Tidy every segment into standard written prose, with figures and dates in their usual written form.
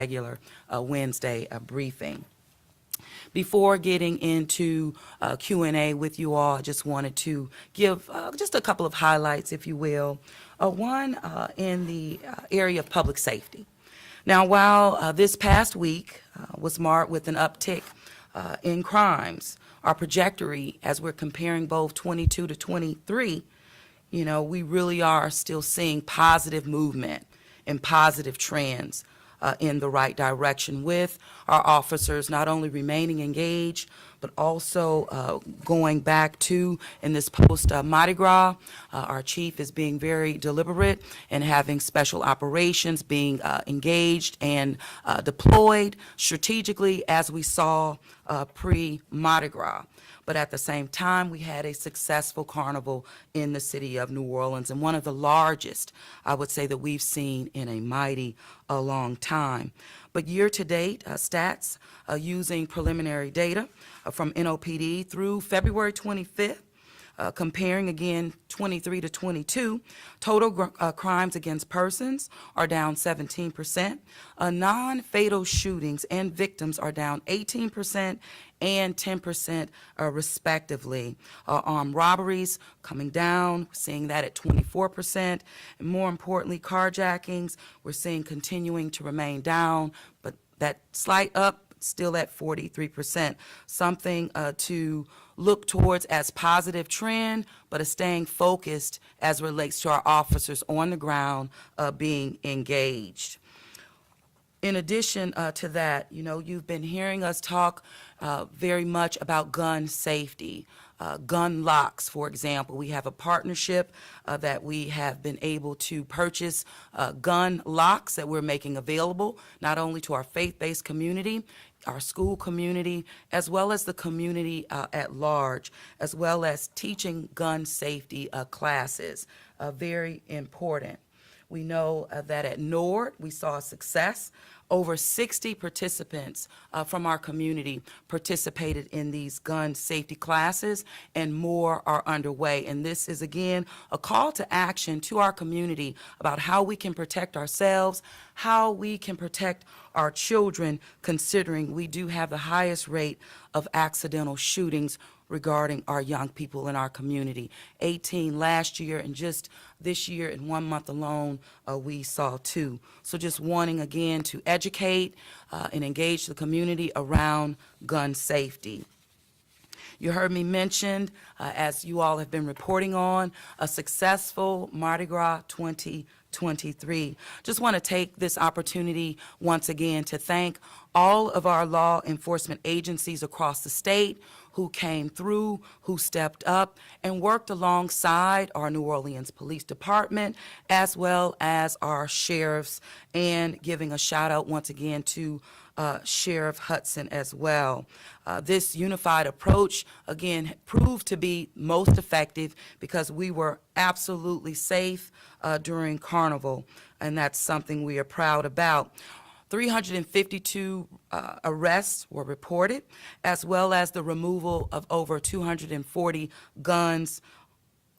regular Wednesday briefing. Before getting into Q&A with you all, I just wanted to give just a couple of highlights, if you will. One in the area of public safety. Now, while this past week was marked with an uptick in crimes, our trajectory, as we're comparing both 22 to 23, we really are still seeing positive movement and positive trends in the right direction, with our officers not only remaining engaged, but also going back to, in this post Mardi Gras, our chief is being very deliberate and having special operations being engaged and deployed strategically, as we saw pre-Mardi Gras. But at the same time, we had a successful carnival in the city of New Orleans, and one of the largest, I would say, that we've seen in a long time. But year-to-date stats using preliminary data from NOPD through February 25th, comparing again 23 to 22, total crimes against persons are down 17%. Non-fatal shootings and victims are down 18% and 10% respectively. Armed robberies coming down, seeing that at 24%. And more importantly, carjackings, we're seeing continuing to remain down, but that slight up still at 43%. Something to look towards as positive trend, but is staying focused as relates to our officers on the ground being engaged. In addition to that, you've been hearing us talk very much about gun safety. Gun locks, for example. We have a partnership that we have been able to purchase gun locks that we're making available not only to our faith-based community, our school community, as well as the community at large, as well as teaching gun safety classes. Very important. We know that at NORD, we saw success. Over 60 participants from our community participated in these gun safety classes, and more are underway. And this is, again, a call to action to our community about how we can protect ourselves, how we can protect our children, considering we do have the highest rate of accidental shootings regarding our young people in our community. 18 last year, and just this year in 1 month alone, we saw 2. So just wanting again to educate and engage the community around gun safety. You heard me mention, as you all have been reporting on, a successful Mardi Gras 2023. Just want to take this opportunity once again to thank all of our law enforcement agencies across the state who came through, who stepped up and worked alongside our New Orleans Police Department, as well as our sheriffs, and giving a shout out once again to Sheriff Hudson as well. This unified approach, again, proved to be most effective because we were absolutely safe during Carnival, and that's something we are proud about. 352 arrests were reported, as well as the removal of over 240 guns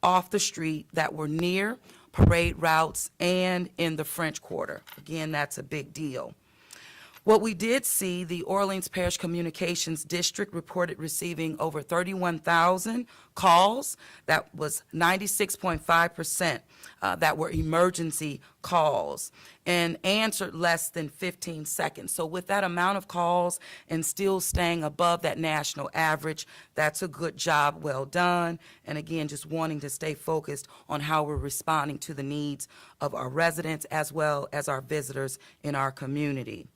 off the street that were near parade routes and in the French Quarter. Again, that's a big deal. What we did see, the Orleans Parish Communications District reported receiving over 31,000 calls. That was 96.5% that were emergency calls, and answered less than 15 seconds. So with that amount of calls and still staying above that national average, that's a good job, well done. And again, just wanting to stay focused on how we're responding to the needs of our residents as well as our visitors in our community.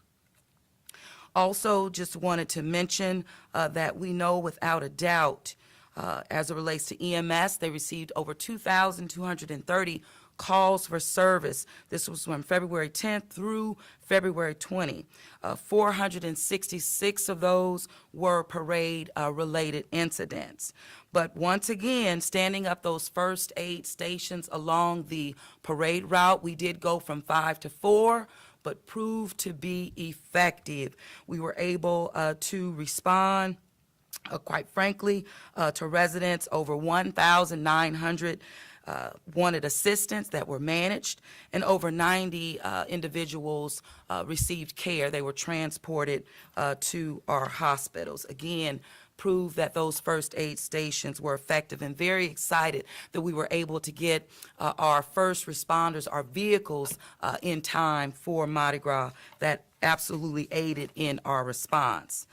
Also, just wanted to mention that we know without a doubt, as it relates to EMS, they received over 2,230 calls for service. This was from February 10th through February 20. 466 of those were parade-related incidents. But once again, standing up those first aid stations along the parade route, we did go from 5 to 4, but proved to be effective. We were able to respond, quite frankly, to residents. Over 1,900 wanted assistance that were managed, and over 90 individuals received care. They were transported to our hospitals. Again, prove that those first aid stations were effective, and very excited that we were able to get our first responders, our vehicles, in time for Mardi Gras. That absolutely aided in our response.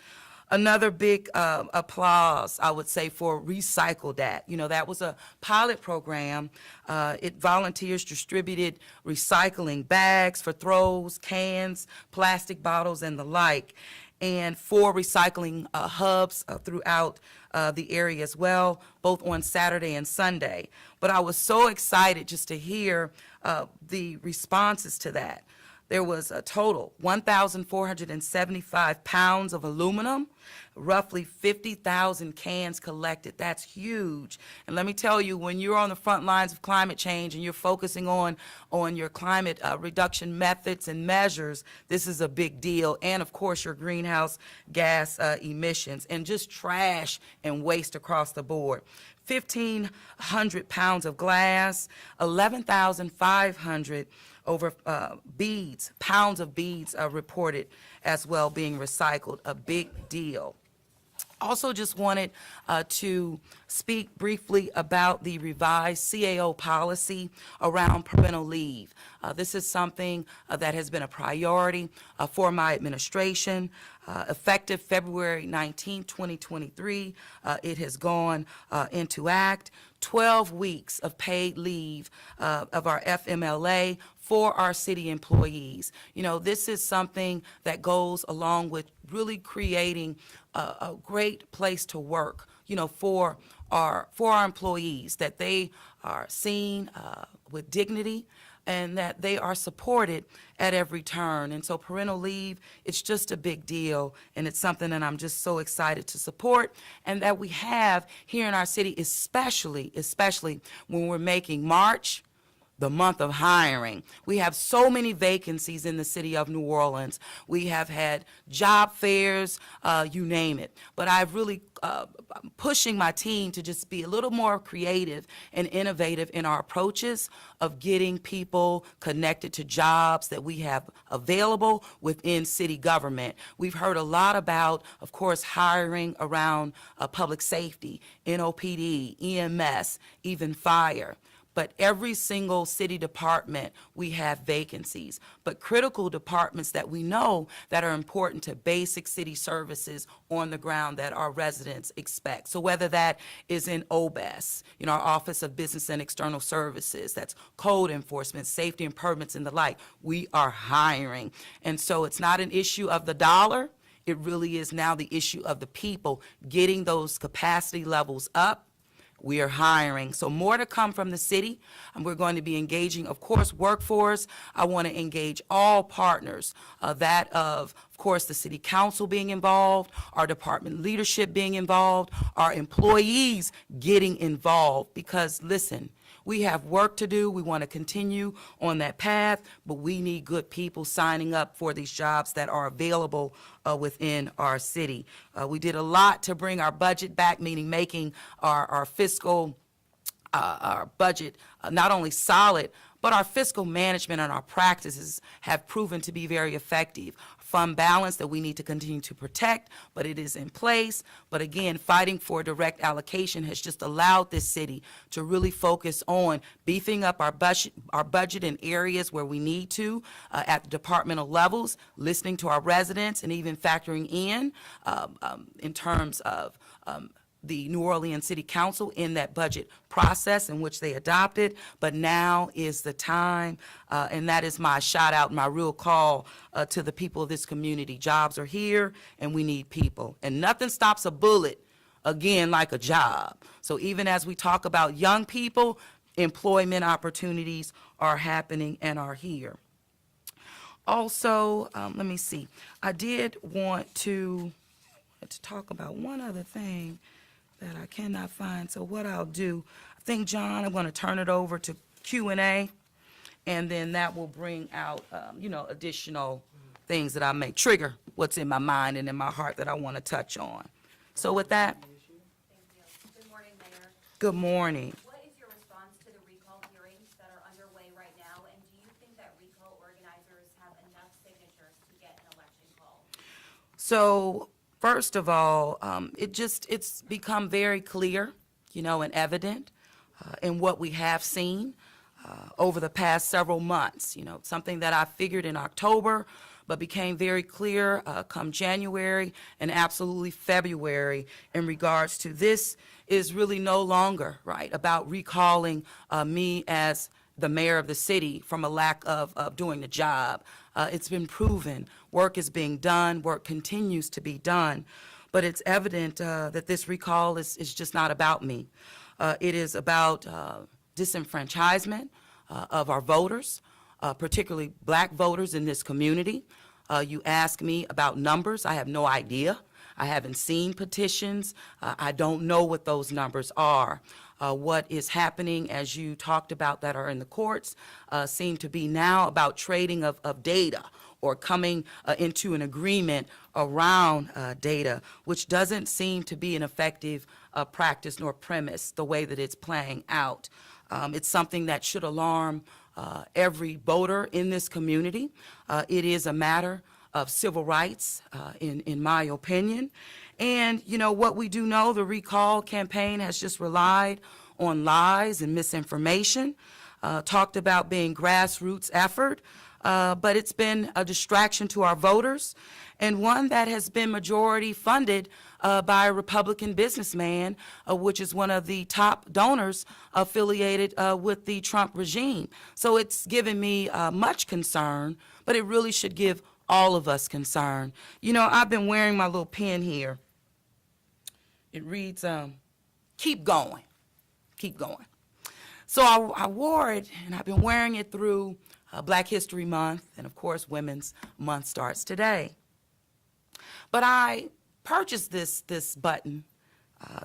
Another big applause, I would say, for Recycle Dat. You know, that was a pilot program. Volunteers distributed recycling bags for throws, cans, plastic bottles, and the like, and 4 recycling hubs throughout the area as well, both on Saturday and Sunday. But I was so excited just to hear the responses to that. There was a total 1,475 pounds of aluminum, roughly 50,000 cans collected. That's huge. And let me tell you, when you're on the front lines of climate change and you're focusing on your climate reduction methods and measures, this is a big deal. And of course, your greenhouse gas emissions, and just trash and waste across the board. 1,500 pounds of glass, 11,500 over beads, pounds of beads reported as well being recycled, a big deal. Also just wanted to speak briefly about the revised CAO policy around parental leave. This is something that has been a priority for my administration. Effective February 19, 2023, it has gone into act. 12 weeks of paid leave of our FMLA for our city employees. You know, this is something that goes along with really creating a great place to work, you know, for our employees, that they are seen with dignity and that they are supported at every turn. And so parental leave, it's just a big deal, and it's something that I'm just so excited to support, and that we have here in our city, especially when we're making March the month of hiring. We have so many vacancies in the city of New Orleans. We have had job fairs, you name it. But I've really pushing my team to just be a little more creative and innovative in our approaches of getting people connected to jobs that we have available within city government. We've heard a lot about, of course, hiring around public safety, NOPD, EMS, even fire. But every single city department, we have vacancies. But critical departments that we know that are important to basic city services on the ground that our residents expect. So whether that is in OBES, you know, our Office of Business and External Services, that's code enforcement, safety and permits and the like, we are hiring. And so it's not an issue of the dollar. It really is now the issue of the people getting those capacity levels up. We are hiring. So more to come from the city. And we're going to be engaging, of course, workforce. I want to engage all partners, that of course, the city council being involved, our department leadership being involved, our employees getting involved. Because, listen, we have work to do. We want to continue on that path, but we need good people signing up for these jobs that are available within our city. We did a lot to bring our budget back, meaning making our fiscal, our budget not only solid, but our fiscal management and our practices have proven to be very effective. Fund balance that we need to continue to protect, but it is in place. But again, fighting for direct allocation has just allowed this city to really focus on beefing up our budget in areas where we need to at the departmental levels, listening to our residents, and even factoring in terms of the New Orleans City Council in that budget process in which they adopted. But now is the time, and that is my shout out, my real call to the people of this community. Jobs are here, and we need people. And nothing stops a bullet, again, like a job. So even as we talk about young people, employment opportunities are happening and are here. Also, let me see. I did want to talk about one other thing that I cannot find. So what I'll do, I think, John, I'm going to turn it over to Q&A, and then that will bring out, additional things that I may trigger what's in my mind and in my heart that I want to touch on. So with that. Thank you. Good morning, Mayor. Good morning. What is your response to the recall So first of all, it's become very clear, and evident in what we have seen over the past several months. Something that I figured in October, but became very clear come January and absolutely February in regards to this is really no longer, right, about recalling me as the mayor of the city from a lack of doing the job. It's been proven. Work is being done. Work continues to be done. But it's evident that this recall is just not about me. It is about disenfranchisement of our voters, particularly black voters in this community. You ask me about numbers. I have no idea. I haven't seen petitions. I don't know what those numbers are. What is happening, as you talked about, that are in the courts, seem to be now about trading of data or coming into an agreement around data, which doesn't seem to be an effective practice nor premise the way that it's playing out. It's something that should alarm every voter in this community. It is a matter of civil rights, in my opinion. And, what we do know, the recall campaign has just relied on lies and misinformation, talked about being grassroots effort, but it's been a distraction to our voters, and one that has been majority funded by a Republican businessman, which is one of the top donors affiliated with the Trump regime. So it's given me much concern, but it really should give all of us concern. I've been wearing my little pin here. It reads, keep going, keep going. So I wore it, and I've been wearing it through Black History Month, and of course Women's Month starts today. But I purchased this button,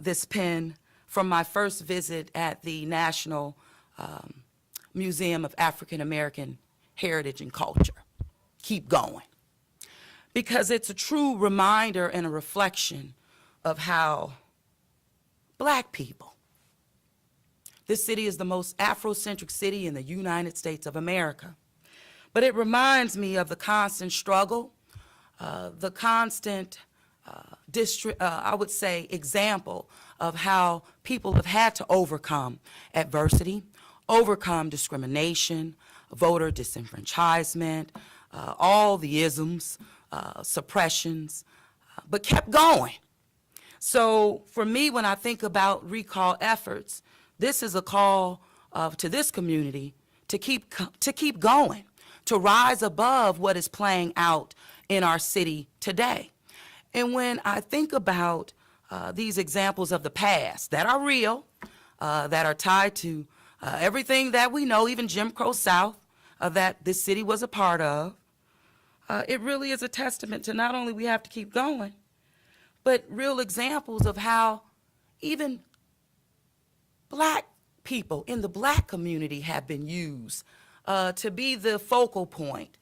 this pin, from my first visit at the National Museum of African American Heritage and Culture. Keep going. Because it's a true reminder and a reflection of how black people, this city is the most Afrocentric city in the United States of America. But it reminds me of the constant struggle, the constant I would say, example of how people have had to overcome adversity, overcome discrimination, voter disenfranchisement, all the isms, suppressions, but kept going. So for me, when I think about recall efforts, this is a call to this community to keep going, to rise above what is playing out in our city today. And when I think about these examples of the past that are real, that are tied to everything that we know, even Jim Crow South, that this city was a part of, it really is a testament to not only we have to keep going, but real examples of how even black people in the black community have been used to be the focal point,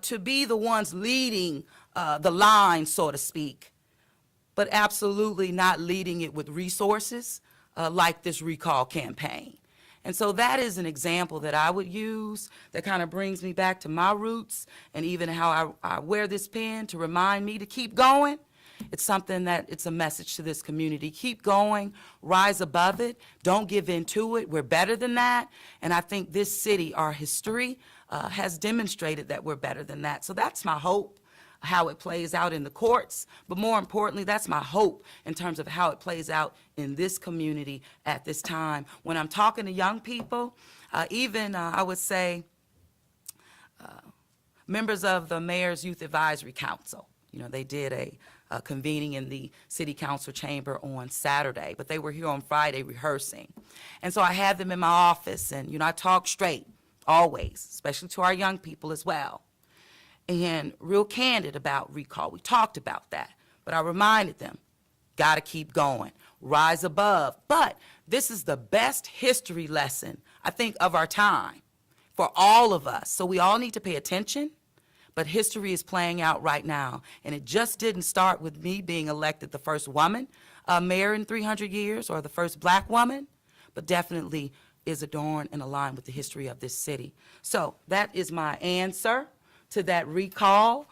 to be the ones leading the line, so to speak, but absolutely not leading it with resources like this recall campaign. And so that is an example that I would use that kind of brings me back to my roots, and even how I wear this pin to remind me to keep going. It's something that it's a message to this community. Keep going, rise above it, don't give in to it. We're better than that. And I think this city, our history, has demonstrated that we're better than that. So that's my hope, how it plays out in the courts. But more importantly, that's my hope in terms of how it plays out in this community at this time. When I'm talking to young people, even I would say members of the Mayor's Youth Advisory Council, they did a convening in the city council chamber on Saturday, but they were here on Friday rehearsing. And so I had them in my office, and I talk straight always, especially to our young people as well, and real candid about recall. We talked about that, but I reminded them, got to keep going, rise above. But this is the best history lesson, I think, of our time for all of us. So we all need to pay attention. But history is playing out right now, and it just didn't start with me being elected the first woman mayor in 300 years, or the first black woman, but definitely is adorned and aligned with the history of this city. So that is my answer to that recall.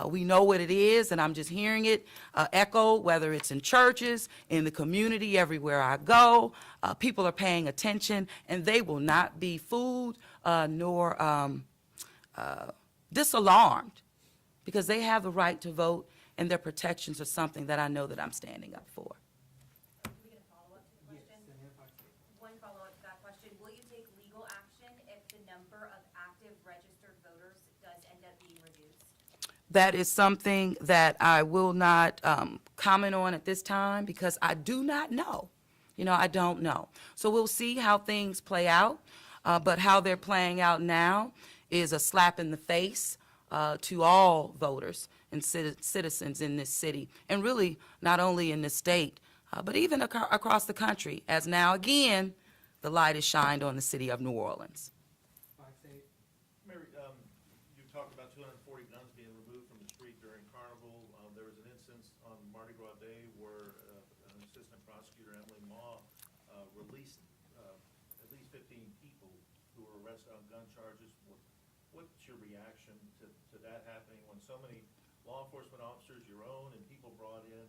We know what it is, and I'm just hearing it echoed, whether it's in churches, in the community, everywhere I go. People are paying attention, and they will not be fooled nor disalarmed, because they have the right to vote, and their protections are something that I know that I'm standing up for. Can we get a follow-up to the question? One follow-up to that question. Will you take legal action if the number of active registered voters does end up being reduced? That is something that I will not comment on at this time, because I do not know. I don't know. So we'll see how things play out, but how they're playing out now is a slap in the face to all voters and citizens in this city, and really not only in this state, but even across the country, as now again the light is shined on the city of New Orleans. Mary, you talked about 240 guns being removed from the street during Carnival. There was an instance on Mardi Gras Day where an assistant prosecutor, Emily Maw, released at least 15 people who were arrested on gun charges. What's your reaction to that happening when so many law enforcement officers, your own, and people brought in,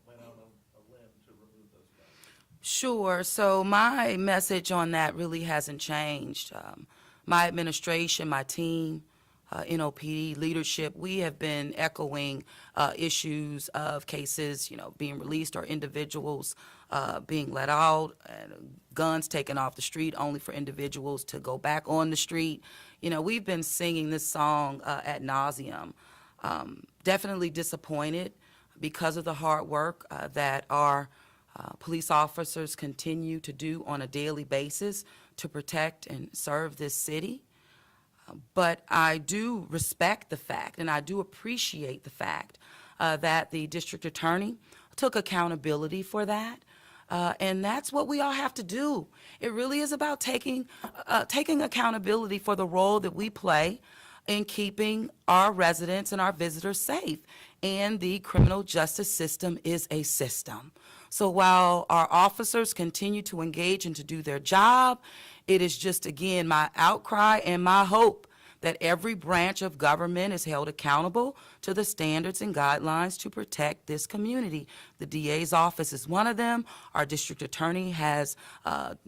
went out on a limb to remove those guns? Sure. So my message on that really hasn't changed. My administration, my team, NOPD leadership, we have been echoing issues of cases, being released, or individuals being let out, and guns taken off the street only for individuals to go back on the street. We've been singing this song ad nauseum. Definitely disappointed because of the hard work that our police officers continue to do on a daily basis to protect and serve this city. But I do respect the fact, and I do appreciate the fact that the district attorney took accountability for that. And that's what we all have to do. It really is about taking accountability for the role that we play in keeping our residents and our visitors safe. And the criminal justice system is a system. So while our officers continue to engage and to do their job, it is just, again, my outcry and my hope that every branch of government is held accountable to the standards and guidelines to protect this community. The DA's office is one of them. Our district attorney has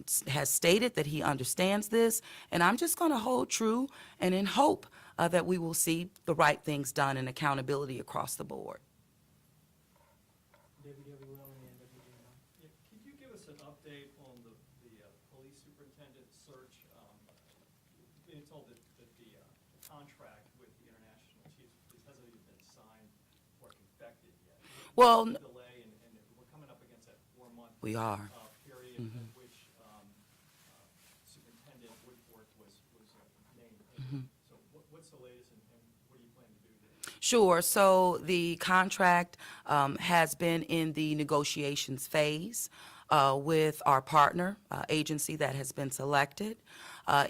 stated that he understands this, and I'm just going to hold true and in hope that we will see the right things done and accountability across the board. Yeah, could you give us an update on the police superintendent search? Being told that the contract with the international chiefs hasn't even been signed or confected yet. Well, Delay, and we're coming up against that 4-month we are. Period at which Superintendent Woodfork was named. So what's the latest, and what do you plan to do there? Sure. So the contract has been in the negotiations phase with our partner agency that has been selected.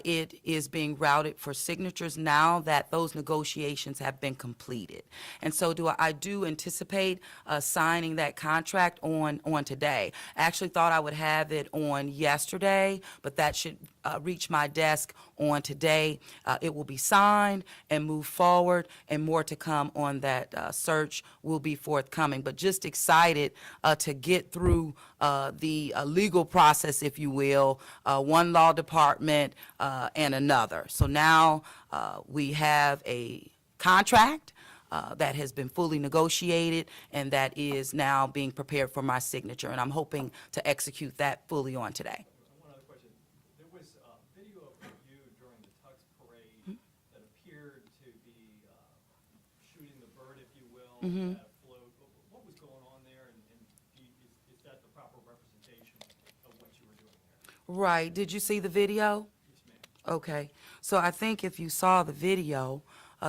It is being routed for signatures now that those negotiations have been completed. And so I do anticipate signing that contract on today. I actually thought I would have it on yesterday, but that should reach my desk on today. It will be signed and move forward, and more to come on that search will be forthcoming. But just excited to get through the legal process, if you will, one law department and another. So now we have a contract that has been fully negotiated, and that is now being prepared for my signature, and I'm hoping to execute that fully on today. One other question. There was video of you during the Tux Parade that appeared to be shooting the bird, if you will, at a float. What was going on there, and is that the proper representation of what you were doing there? Right. Did you see the video? Yes, ma'am. Okay. So I think if you saw the video,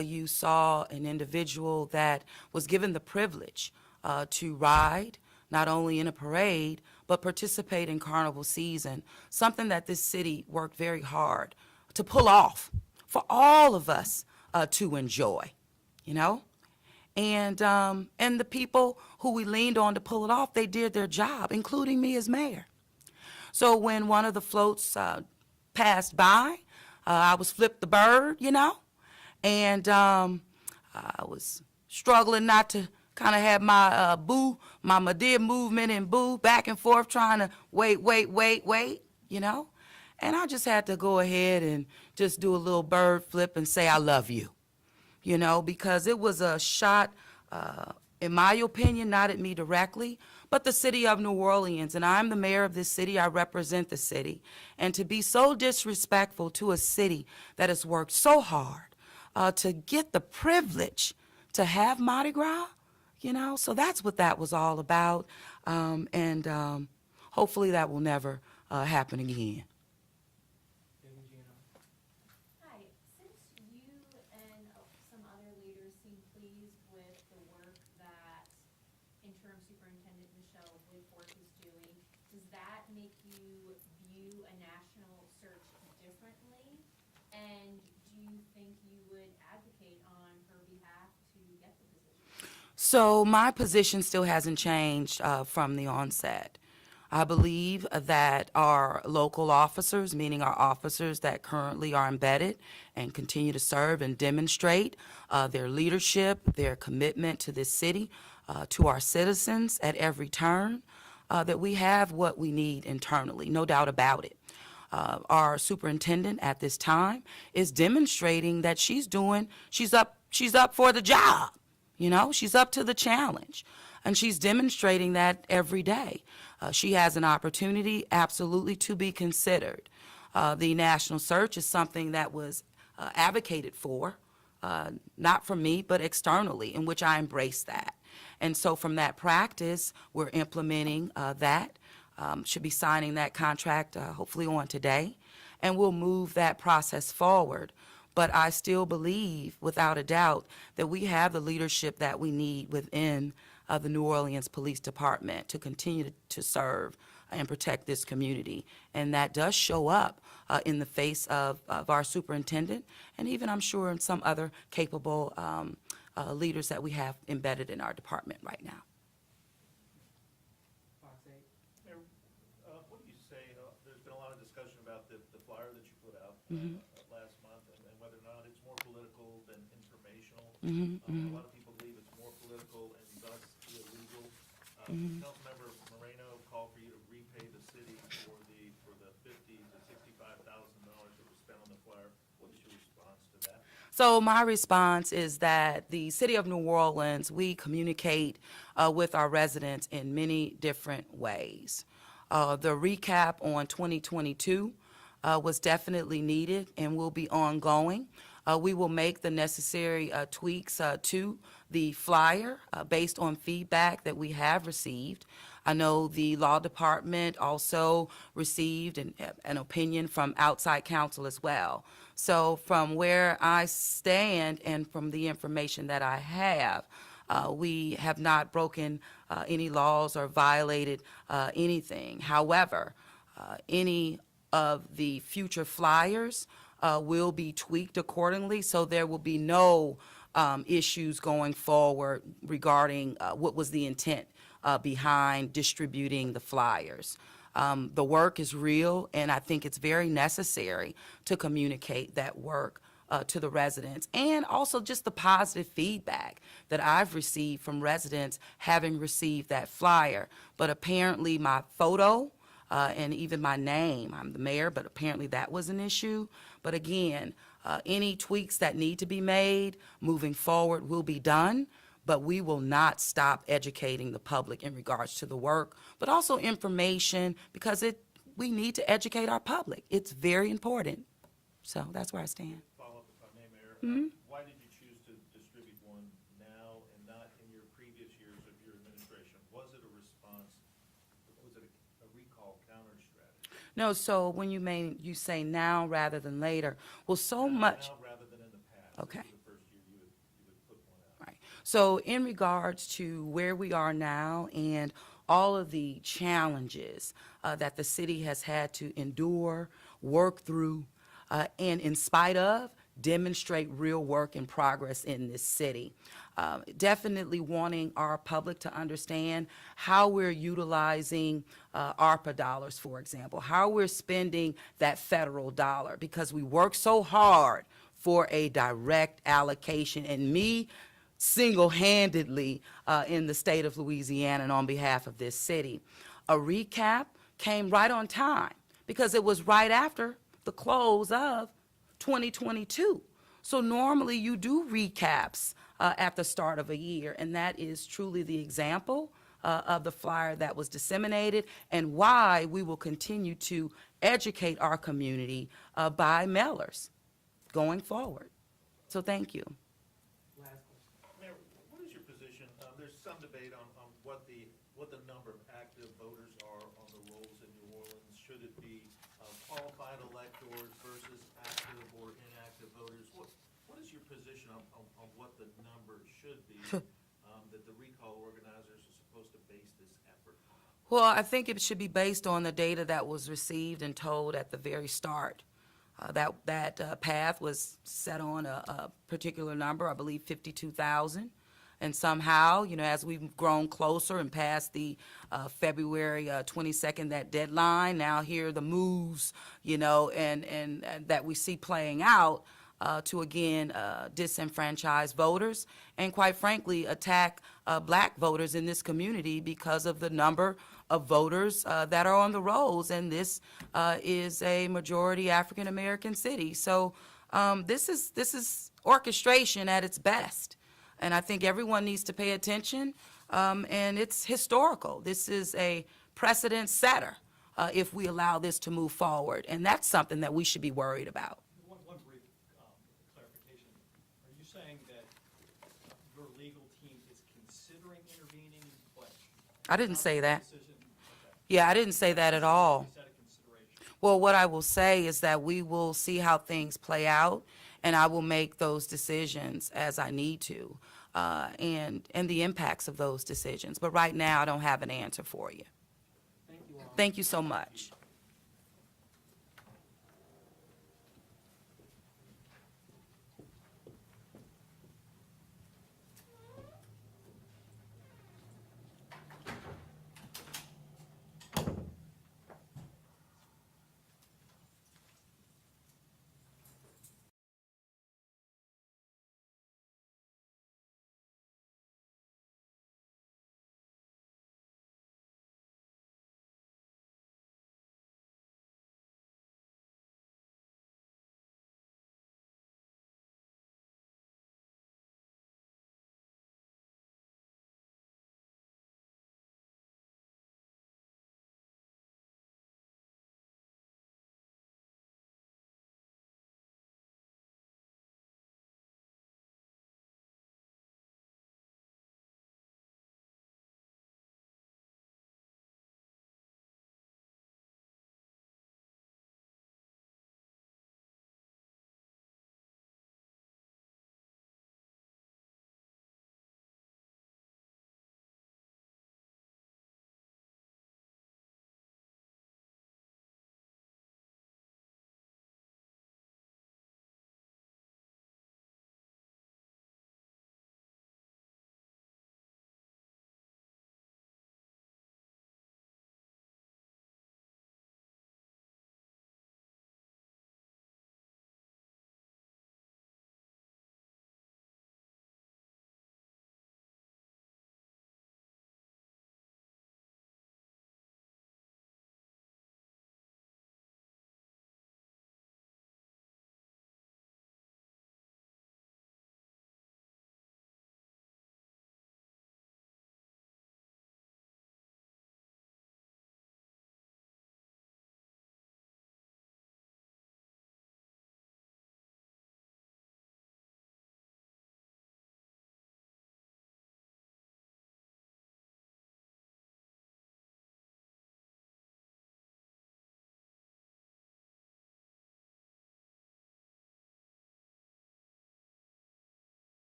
you saw an individual that was given the privilege to ride, not only in a parade, but participate in Carnival season, something that this city worked very hard to pull off for all of us to enjoy, And the people who we leaned on to pull it off, they did their job, including me as mayor. So when one of the floats passed by, I was flipped the bird, and I was struggling not to kind of have my my Madea movement and boo back and forth, trying to wait, you know? And I just had to go ahead and just do a little bird flip and say, I love you, you know, because it was a shot, in my opinion, not at me directly, but the city of New Orleans. And I'm the mayor of this city. I represent the city. And to be so disrespectful to a city that has worked so hard to get the privilege to have Mardi Gras, you know, so that's what that was all about. And hopefully that will never happen again. Hi, since you and some other leaders seem pleased with the work that interim superintendent Michelle Woodforth is doing, does that make you view a national search differently? And do you think you would advocate on her behalf to get the position? So my position still hasn't changed from the onset. I believe that our local officers, meaning our officers that currently are embedded and continue to serve and demonstrate their leadership, their commitment to this city, to our citizens at every turn, that we have what we need internally, no doubt about it. Our superintendent at this time is demonstrating that she's up for the job. You know, she's up to the challenge, and she's demonstrating that every day. She has an opportunity absolutely to be considered. The national search is something that was advocated for, not from me, but externally, in which I embrace that. And so from that practice, we're implementing that. Should be signing that contract hopefully on today, and we'll move that process forward. But I still believe, without a doubt, that we have the leadership that we need within the New Orleans Police Department to continue to serve and protect this community. And that does show up in the face of our superintendent, and even, I'm sure, in some other capable leaders that we have embedded in our department right now. Mayor, what do you say, there's been a lot of discussion about the flyer that you put out last month, and whether or not it's more political than informational. A lot of people believe it's more political and thus illegal. Councilmember Moreno called for you to repay the city for the $50,000 to $65,000 that was spent on the flyer. What is your response to that? So my response is that the city of New Orleans, we communicate with our residents in many different ways. The recap on 2022 was definitely needed and will be ongoing. We will make the necessary tweaks to the flyer based on feedback that we have received. I know the law department also received an opinion from outside counsel as well. So from where I stand and from the information that I have, we have not broken any laws or violated anything. However, any of the future flyers will be tweaked accordingly, so there will be no issues going forward regarding what was the intent behind distributing the flyers. The work is real, and I think it's very necessary to communicate that work to the residents, and also just the positive feedback that I've received from residents having received that flyer. But apparently my photo and even my name, I'm the mayor, but apparently that was an issue. But again, any tweaks that need to be made moving forward will be done, but we will not stop educating the public in regards to the work, but also information, because we need to educate our public. It's very important. So that's where I stand. Follow up, if I may, Mayor. Why did you choose to distribute one now and not in your previous years of your administration? Was it a response, was it a recall counter strategy? No, so when you say now rather than later, well, so much. Now rather than in the past. Okay. This was the first year you would put one out. Right. So in regards to where we are now and all of the challenges that the city has had to endure, work through, and in spite of, demonstrate real work and progress in this city. Definitely wanting our public to understand how we're utilizing ARPA dollars, for example, how we're spending that federal dollar, because we work so hard for a direct allocation, and me single-handedly in the state of Louisiana and on behalf of this city. A recap came right on time because it was right after the close of 2022. So normally you do recaps at the start of a year, and that is truly the example of the flyer that was disseminated and why we will continue to educate our community by mailers going forward. So thank you. Mayor, what is your position? There's some debate on what the number of active voters are on the rolls in New Orleans. Should it be qualified electors versus active or inactive voters? What is your position on what the number should be that the recall organizers are supposed to base this effort on? Well, I think it should be based on the data that was received and told at the very start. That path was set on a particular number, I believe 52,000. And somehow, as we've grown closer and past the February 22nd, that deadline, now here are the moves, and that we see playing out to, again, disenfranchise voters and, quite frankly, attack black voters in this community because of the number of voters that are on the rolls, and this is a majority African-American city. So this is orchestration at its best, and I think everyone needs to pay attention, and it's historical. This is a precedent setter if we allow this to move forward, and that's something that we should be worried about. One brief clarification. Are you saying that your legal team is considering intervening, but I didn't say that. decision? Okay. Yeah, I didn't say that at all. Is that a consideration? Well, what I will say is that we will see how things play out, and I will make those decisions as I need to, and the impacts of those decisions. But right now, I don't have an answer for you. Thank you so much.